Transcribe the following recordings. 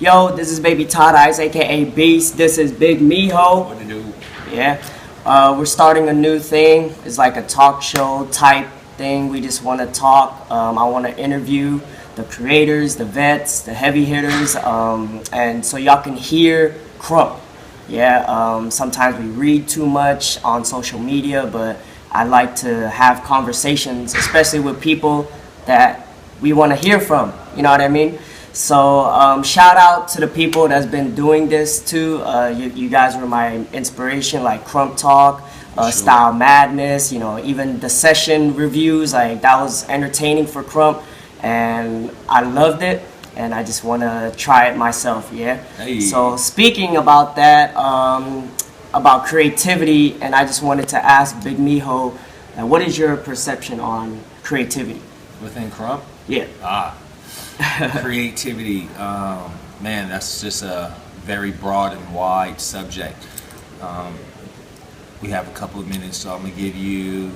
Yo, this is Baby Todd Ice, aka Beast. This is Big Mijo. What to do? Yeah. We're starting a new thing. It's like a talk show type thing. We just want to talk. I want to interview the creators, the vets, the heavy hitters, and so y'all can hear Krump. Yeah. Sometimes we read too much on social media, but I like to have conversations, especially with people that we want to hear from. You know what I mean? So shout out to the people that's been doing this too. You guys were my inspiration, like Krump Talk, Sure. Style Madness. You know, even the session reviews, like that was entertaining for Krump, and I loved it. And I just want to try it myself. Yeah. Hey. So speaking about that, about creativity, and I just wanted to ask Big Mijo, what is your perception on creativity? Within Krump? Yeah. Creativity, man, that's just a very broad and wide subject. We have a couple of minutes, so I'm gonna give you,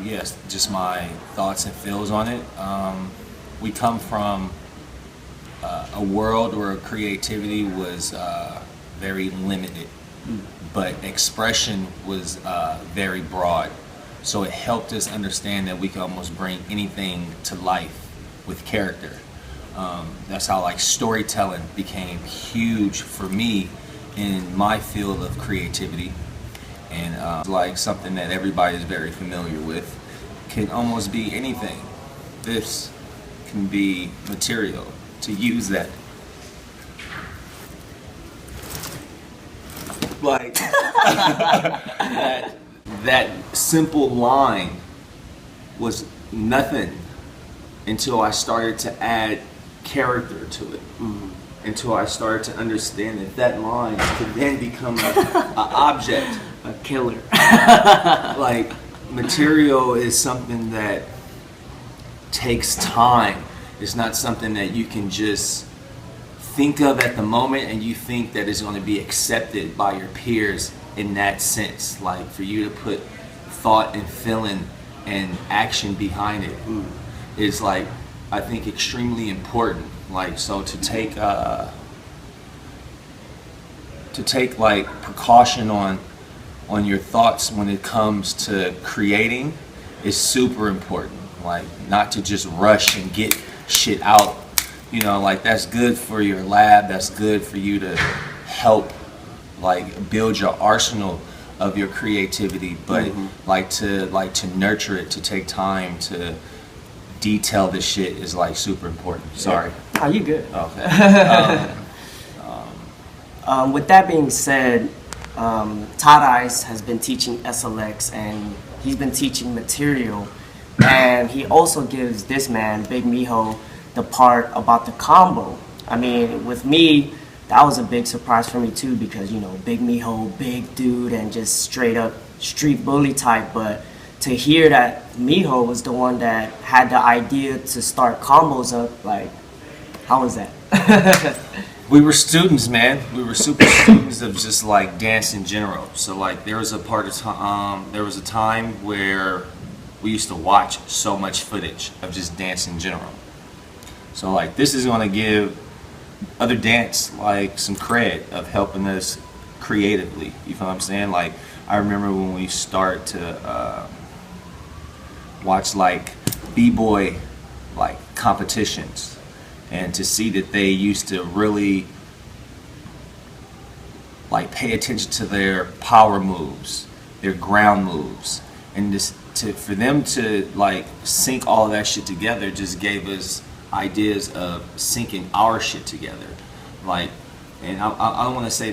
just my thoughts and feels on it. We come from a world where creativity was very limited, but expression was very broad. So it helped us understand that we could almost bring anything to life with character. That's how like storytelling became huge for me in my field of creativity, and like something that everybody is very familiar with. Can almost be anything. This can be material to use that. Like that simple line was nothing until I started to add character to it. Until I started to understand that line could then become a object, A killer. like material is something that takes time. It's not something that you can just think of at the moment and you think that is going to be accepted by your peers in that sense. Like for you to put thought and feeling and action behind it is like, I think, extremely important. Like, so to take like precaution on your thoughts when it comes to creating is super important. Like, not to just rush and get shit out. You know, like that's good for your lab. That's good for you to help like build your arsenal of your creativity. But like to nurture it, to take time to detail this shit is like super important. Sorry. Oh, you good. Okay. With that being said, Todd Ice has been teaching SLX and he's been teaching material, and he also gives this man, Big Mijo, the part about the combo. I mean, with me, that was a big surprise for me too, because you know, Big Mijo, big dude, and just straight up street bully type. But to hear that Mijo was the one that had the idea to start combos up, like, how was that? We were students, man. We were super students of just like dance in general. So like there was a time where we used to watch so much footage of just dance in general. So like this is gonna give other dance like some cred of helping us creatively. You feel what I'm saying? Like I remember when we start to watch like b-boy like competitions, and to see that they used to really like pay attention to their power moves, their ground moves, and for them to like sync all of that shit together just gave us ideas of syncing our shit together. Like, and I don't want to say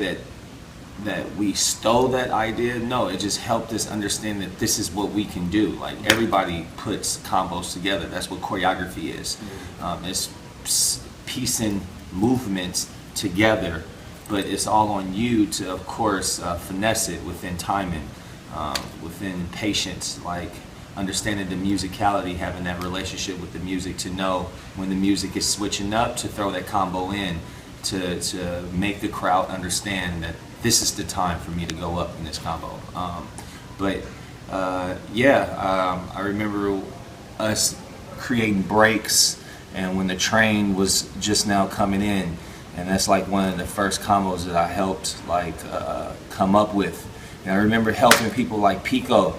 that we stole that idea. No, it just helped us understand that this is what we can do. Like everybody puts combos together. That's what choreography is. It's piecing movements together, but it's all on you to, of course, finesse it within timing, within patience, like understanding the musicality, having that relationship with the music to know when the music is switching up, to throw that combo in, to make the crowd understand that this is the time for me to go up in this combo. I remember us creating breaks, and when the train was just now coming in, and that's like one of the first combos that I helped like come up with. And I remember helping people like Pico.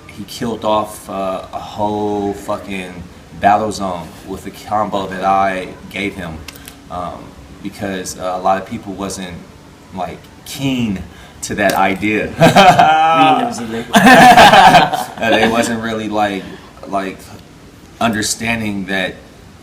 He killed off a whole fucking battle zone with the combo that I gave him, because a lot of people wasn't like keen to that idea. They wasn't really like understanding that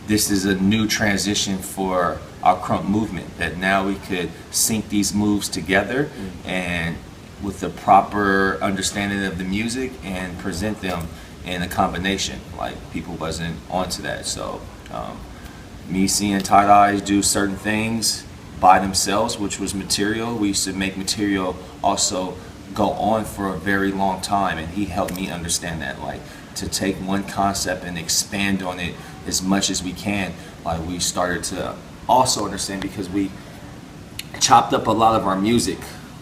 this is a new transition for our Krump movement, that now we could sync these moves together and with the proper understanding of the music and present them in a combination. Like, people wasn't onto that. So me seeing Tight Eyes do certain things by themselves, which was material, we used to make material also go on for a very long time, and he helped me understand that, like, to take one concept and expand on it as much as we can. Like, we started to also understand, because we chopped up a lot of our music,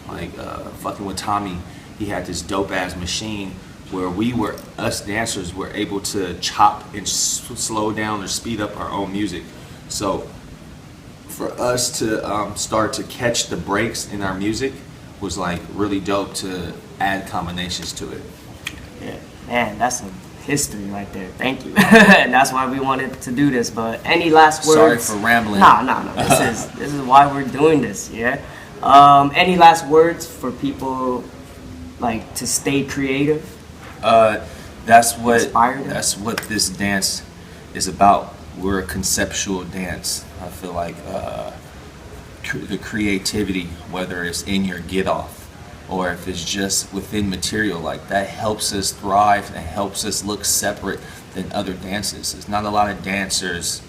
like fucking with Tommy, he had this dope ass machine where us dancers were able to chop and slow down or speed up our own music. So for us to start to catch the breaks in our music was like really dope, to add combinations to it. Yeah, man, that's some history right there. Thank you. And that's why we wanted to do this. But any last words? Sorry for rambling. No. This is why we're doing this. Yeah. Any last words for people, like, to stay creative? That's what Inspired? this dance is about. We're a conceptual dance. I feel like the creativity, whether it's in your get off or if it's just within material, like, that helps us thrive and helps us look separate than other dances. There's not a lot of dancers,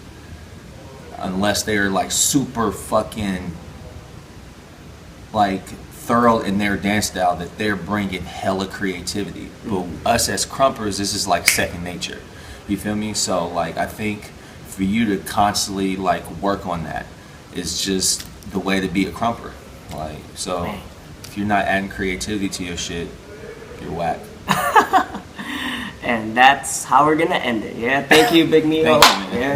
unless they're like super fucking like thorough in their dance style, that they're bringing hella creativity. But us as Krumpers, this is like second nature. You feel me? So like, I think for you to constantly like work on that is just the way to be a Krumper. Like, so if you're not adding creativity to your shit, you're whack. And that's how we're gonna end it. Yeah. Thank you, Big Mijo. Thank you, man. Yeah.